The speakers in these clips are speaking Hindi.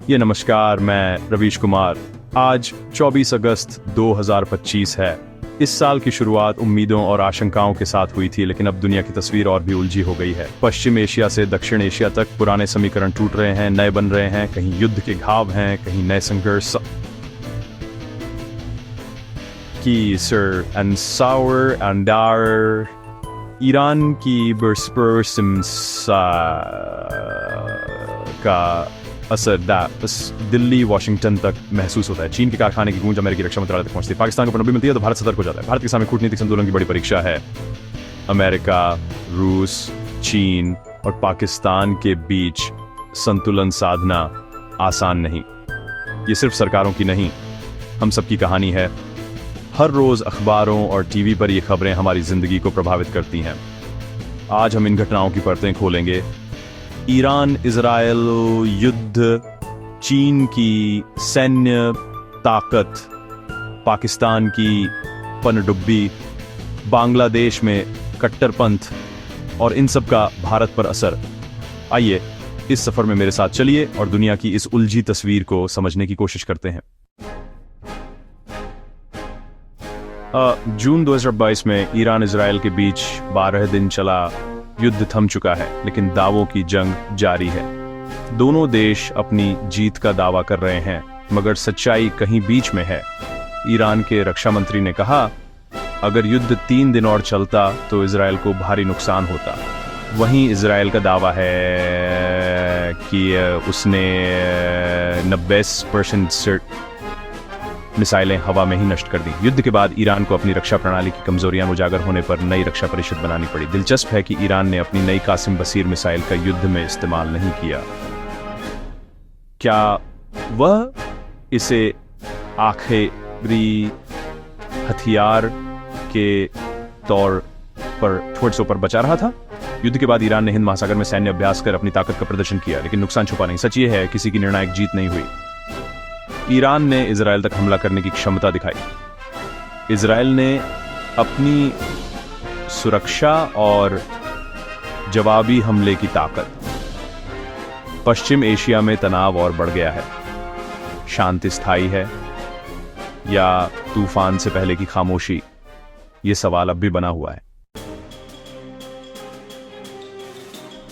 ये नमस्कार, मैं रवीश कुमार। आज 24 अगस्त 2025 है। इस साल की शुरुआत उम्मीदों और आशंकाओं के साथ हुई थी, लेकिन अब दुनिया की तस्वीर और भी उलझी हो गई है। पश्चिम एशिया से दक्षिण एशिया तक पुराने समीकरण टूट रहे हैं, नए बन रहे हैं। कहीं युद्ध के घाव हैं, कहीं नए संघर्ष की sir and Sawar and Dar. Iran की का असर दिल्ली वॉशिंगटन तक महसूस होता है। चीन के कारखाने की गूंज अमेरिकी रक्षा मंत्रालय तक पहुंचती है। पाकिस्तान को पनडुब्बी मिलती है तो भारत सतर्क हो जाता है। भारत के सामने कूटनीतिक संतुलन की बड़ी परीक्षा है। अमेरिका, रूस, चीन और पाकिस्तान के बीच संतुलन साधना आसान नहीं। ये सिर्फ सरकारों की नहीं, हम सबकी कहानी है। हर रोज अखबारों और टीवी पर ये खबरें हमारी जिंदगी को प्रभावित करती हैं। आज हम इन घटनाओं की परतें खोलेंगे। ईरान इजराइल युद्ध, चीन की सैन्य ताकत, पाकिस्तान की पनडुब्बी, बांग्लादेश में कट्टरपंथ और इन सब का भारत पर असर। आइए इस सफर में मेरे साथ चलिए और दुनिया की इस उलझी तस्वीर को समझने की कोशिश करते हैं। जून 2022 में ईरान इजराइल के बीच 12 दिन चला युद्ध थम चुका है, लेकिन दावों की जंग जारी है। दोनों देश अपनी जीत का दावा कर रहे हैं, मगर सच्चाई कहीं बीच में है। ईरान के रक्षा मंत्री ने कहा, अगर युद्ध 3 दिन और चलता तो इजराइल को भारी नुकसान होता। वहीं इजराइल का दावा है कि उसने 90% मिसाइलें हवा में ही नष्ट कर दी। युद्ध के बाद ईरान को अपनी रक्षा प्रणाली की कमजोरियां उजागर होने पर नई रक्षा परिषद बनानी पड़ी। दिलचस्प है कि ईरान ने अपनी नई कासिम बसीर मिसाइल का युद्ध में इस्तेमाल नहीं किया। क्या वह इसे आखिरी हथियार के तौर पर बचा रहा था? युद्ध के बाद ईरान ने हिंद महासागर में सैन्य अभ्यास कर अपनी ताकत का प्रदर्शन किया, लेकिन नुकसान छुपा नहीं। सच ये है, किसी की निर्णायक जीत नहीं हुई। ईरान ने इजराइल तक हमला करने की क्षमता दिखाई। इजराइल ने अपनी सुरक्षा और जवाबी हमले की ताकत। पश्चिम एशिया में तनाव और बढ़ गया है। शांति स्थायी है या तूफान से पहले की खामोशी? ये सवाल अब भी बना हुआ है।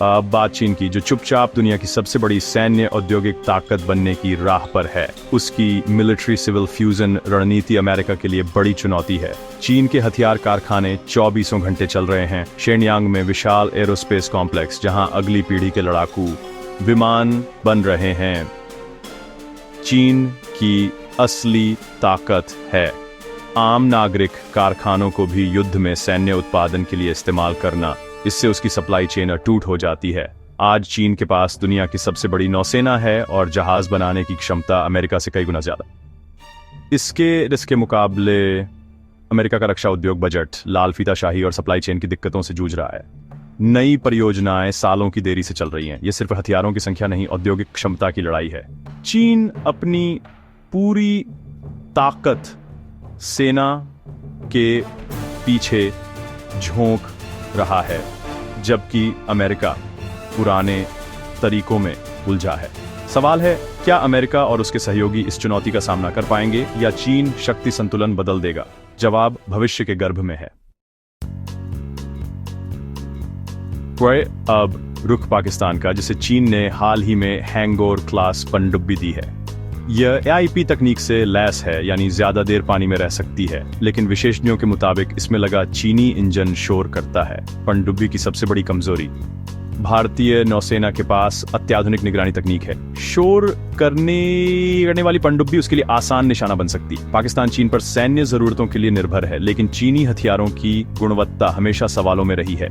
अब बात चीन की, जो चुपचाप दुनिया की सबसे बड़ी सैन्य औद्योगिक ताकत बनने की राह पर है। उसकी मिलिट्री सिविल फ्यूजन रणनीति अमेरिका के लिए बड़ी चुनौती है। चीन के हथियार कारखाने 24 घंटे चल रहे हैं। शेनयांग में विशाल एरोस्पेस कॉम्प्लेक्स, जहां अगली पीढ़ी के लड़ाकू विमान बन रहे हैं, चीन की असली ताकत है। आम नागरिक कारखानों को भी युद्ध में सैन्य उत्पादन के लिए इस्तेमाल करना, इससे उसकी सप्लाई चेन अटूट हो जाती है। आज चीन के पास दुनिया की सबसे बड़ी नौसेना है और जहाज बनाने की क्षमता अमेरिका से कई गुना ज्यादा। इसके मुकाबले अमेरिका का रक्षा उद्योग बजट, लाल फीताशाही और सप्लाई चेन की दिक्कतों से जूझ रहा है। नई परियोजनाएं सालों की देरी से चल रही हैं। यह सिर्फ हथियारों की संख्या नहीं, औद्योगिक क्षमता की लड़ाई है। चीन अपनी पूरी ताकत सेना के पीछे झोंक रहा है, जबकि अमेरिका पुराने तरीकों में उलझा है। सवाल है, क्या अमेरिका और उसके सहयोगी इस चुनौती का सामना कर पाएंगे या चीन शक्ति संतुलन बदल देगा? जवाब भविष्य के गर्भ में है। अब रुख पाकिस्तान का, जिसे चीन ने हाल ही में हैंगोर क्लास पनडुब्बी दी है। यह AIP तकनीक से लैस है, यानी ज्यादा देर पानी में रह सकती है, लेकिन विशेषज्ञों के मुताबिक इसमें लगा चीनी इंजन शोर करता है। पनडुब्बी की सबसे बड़ी कमजोरी, भारतीय नौसेना के पास अत्याधुनिक निगरानी तकनीक है। शोर करने वाली पनडुब्बी उसके लिए आसान निशाना बन सकती। पाकिस्तान चीन पर सैन्य जरूरतों के लिए निर्भर है, लेकिन चीनी हथियारों की गुणवत्ता हमेशा सवालों में रही है।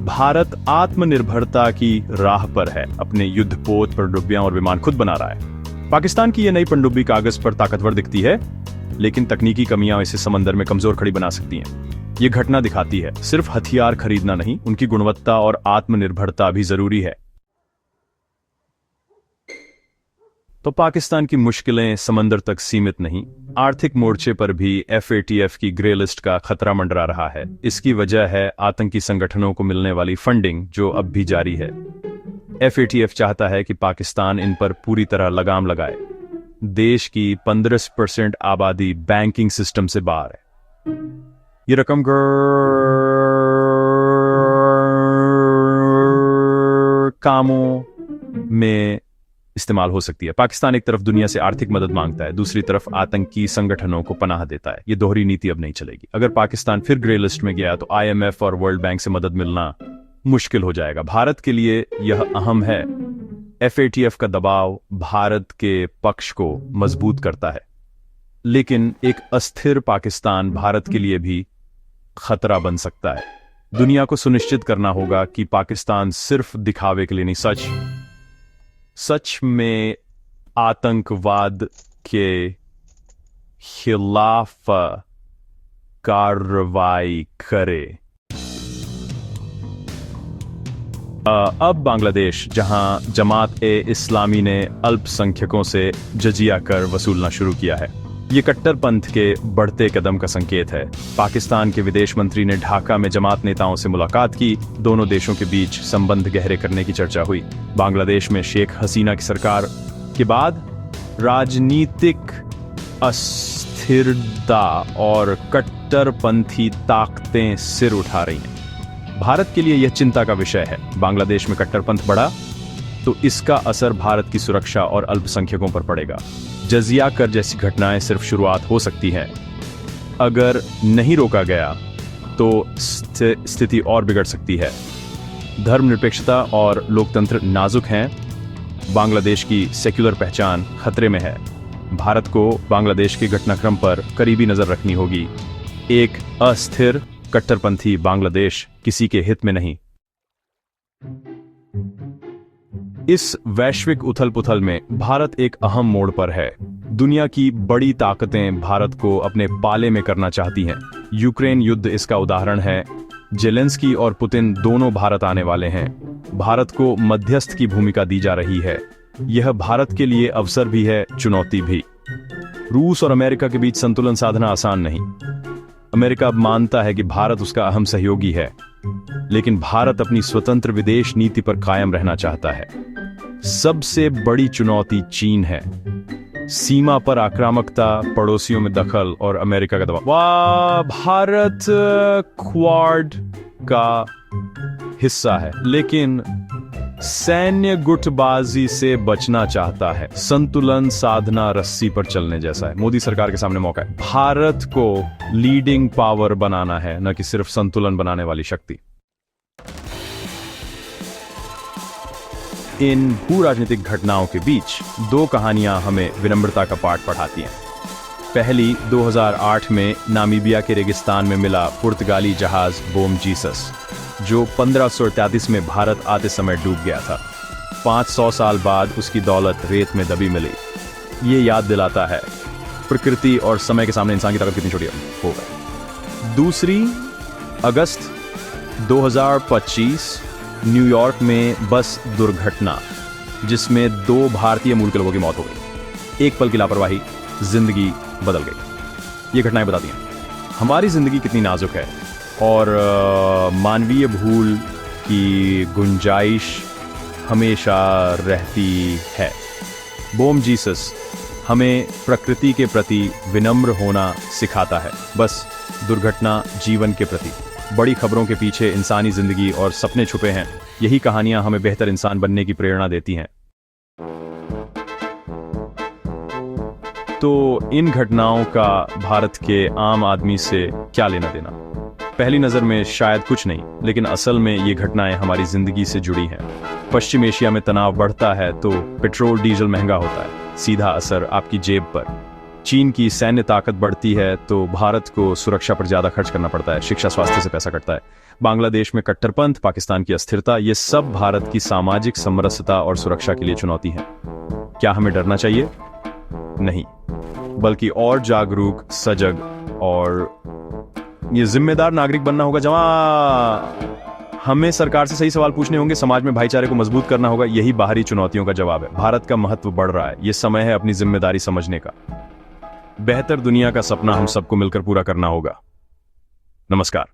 भारत आत्मनिर्भरता की राह पर है, अपने युद्धपोत, पनडुब्बियां और विमान खुद बना रहा है। पाकिस्तान की यह नई पनडुब्बी कागज पर ताकतवर दिखती है, लेकिन तकनीकी कमियां इसे समंदर में कमजोर खड़ी बना सकती हैं। ये घटना दिखाती है, सिर्फ हथियार खरीदना नहीं, उनकी गुणवत्ता और आत्मनिर्भरता भी जरूरी है। तो पाकिस्तान की मुश्किलें समंदर तक सीमित नहीं, आर्थिक मोर्चे पर भी FATF की ग्रे लिस्ट का खतरा मंडरा रहा है। इसकी वजह है आतंकी संगठनों को मिलने वाली फंडिंग, जो अब भी जारी है। FATF चाहता है कि पाकिस्तान इन पर पूरी तरह लगाम लगाए। देश की 15% आबादी बैंकिंग सिस्टम से बाहर है। ये रकम कामों में इस्तेमाल हो सकती है। पाकिस्तान एक तरफ दुनिया से आर्थिक मदद मांगता है, दूसरी तरफ आतंकी संगठनों को पनाह देता है। ये दोहरी नीति अब नहीं चलेगी। अगर पाकिस्तान फिर ग्रे लिस्ट में गया तो IMF और वर्ल्ड बैंक से मदद मिलना मुश्किल हो जाएगा। भारत के लिए यह अहम है। FATF का दबाव भारत के पक्ष को मजबूत करता है, लेकिन एक अस्थिर पाकिस्तान भारत के लिए भी खतरा बन सकता है। दुनिया को सुनिश्चित करना होगा कि पाकिस्तान सिर्फ दिखावे के लिए नहीं, सच में आतंकवाद के खिलाफ कार्रवाई करे। अब बांग्लादेश, जहां जमात-ए-इस्लामी ने अल्पसंख्यकों से जजिया कर वसूलना शुरू किया है, ये कट्टरपंथ के बढ़ते कदम का संकेत है। पाकिस्तान के विदेश मंत्री ने ढाका में जमात नेताओं से मुलाकात की। दोनों देशों के बीच संबंध गहरे करने की चर्चा हुई। बांग्लादेश में शेख हसीना की सरकार के बाद राजनीतिक अस्थिरता और कट्टरपंथी ताकतें सिर उठा रही हैं। भारत के लिए यह चिंता का विषय है। बांग्लादेश में कट्टरपंथ बढ़ा तो इसका असर भारत की सुरक्षा और अल्पसंख्यकों पर पड़ेगा। जजिया कर जैसी घटनाएं सिर्फ शुरुआत हो सकती है। अगर नहीं रोका गया तो स्थिति और बिगड़ सकती है। धर्मनिरपेक्षता और लोकतंत्र नाजुक हैं। बांग्लादेश की सेक्युलर पहचान खतरे में है। भारत को बांग्लादेश के घटनाक्रम पर करीबी नजर रखनी होगी। एक अस्थिर कट्टरपंथी बांग्लादेश किसी के हित में नहीं। इस वैश्विक उथल-पुथल में भारत एक अहम मोड़ पर है। दुनिया की बड़ी ताकतें भारत को अपने पाले में करना चाहती हैं। यूक्रेन युद्ध इसका उदाहरण है। जेलेंस्की और पुतिन दोनों भारत आने वाले हैं। भारत को मध्यस्थ की भूमिका दी जा रही है। यह भारत के लिए अवसर भी है, चुनौती भी। रूस और अमेरिका के बीच संतुलन साधना आसान नहीं। अमेरिका अब मानता है कि भारत उसका अहम सहयोगी है, लेकिन भारत अपनी स्वतंत्र विदेश नीति पर कायम रहना चाहता है। सबसे बड़ी चुनौती चीन है। सीमा पर आक्रामकता, पड़ोसियों में दखल और अमेरिका का दबाव। भारत क्वाड का हिस्सा है, लेकिन सैन्य गुटबाजी से बचना चाहता है। संतुलन साधना रस्सी पर चलने जैसा है। मोदी सरकार के सामने मौका है। भारत को लीडिंग पावर बनाना है, न कि सिर्फ संतुलन बनाने वाली शक्ति। इन भू राजनीतिक घटनाओं के बीच दो कहानियां हमें विनम्रता का पाठ पढ़ाती हैं। पहली 2008 में नामीबिया के रेगिस्तान में मिला पुर्तगाली जहाज बोम जीसस, जो 1533 में भारत आते समय डूब गया था। 500 साल बाद उसकी दौलत रेत में दबी मिली। ये याद दिलाता है प्रकृति और समय के सामने इंसान की ताकत कितनी छोटी हो गई। दूसरी, अगस्त 2025 न्यूयॉर्क में बस दुर्घटना, जिसमें 2 भारतीय मूल के लोगों की मौत हो गई। एक पल की लापरवाही, जिंदगी बदल गई। ये घटनाएं बताती हैं हमारी जिंदगी कितनी नाजुक है और मानवीय भूल की गुंजाइश हमेशा रहती है। बोम जीसस हमें प्रकृति के प्रति विनम्र होना सिखाता है, बस दुर्घटना जीवन के प्रति। बड़ी खबरों के पीछे इंसानी जिंदगी और सपने छुपे हैं। यही कहानियां हमें बेहतर इंसान बनने की प्रेरणा देती हैं। तो इन घटनाओं का भारत के आम आदमी से क्या लेना देना? पहली नजर में शायद कुछ नहीं, लेकिन असल में ये घटनाएं हमारी जिंदगी से जुड़ी हैं। पश्चिम एशिया में तनाव बढ़ता है तो पेट्रोल डीजल महंगा होता है, सीधा असर आपकी जेब पर। चीन की सैन्य ताकत बढ़ती है तो भारत को सुरक्षा पर ज्यादा खर्च करना पड़ता है, शिक्षा स्वास्थ्य से पैसा कटता है। बांग्लादेश में कट्टरपंथ, पाकिस्तान की अस्थिरता, ये सब भारत की सामाजिक समरसता और सुरक्षा के लिए चुनौती है। क्या हमें डरना चाहिए? नहीं, बल्कि और जागरूक, सजग और ये जिम्मेदार नागरिक बनना होगा। जवां हमें सरकार से सही सवाल पूछने होंगे, समाज में भाईचारे को मजबूत करना होगा। यही बाहरी चुनौतियों का जवाब है। भारत का महत्व बढ़ रहा है। ये समय है अपनी जिम्मेदारी समझने का। बेहतर दुनिया का सपना हम सबको मिलकर पूरा करना होगा। नमस्कार।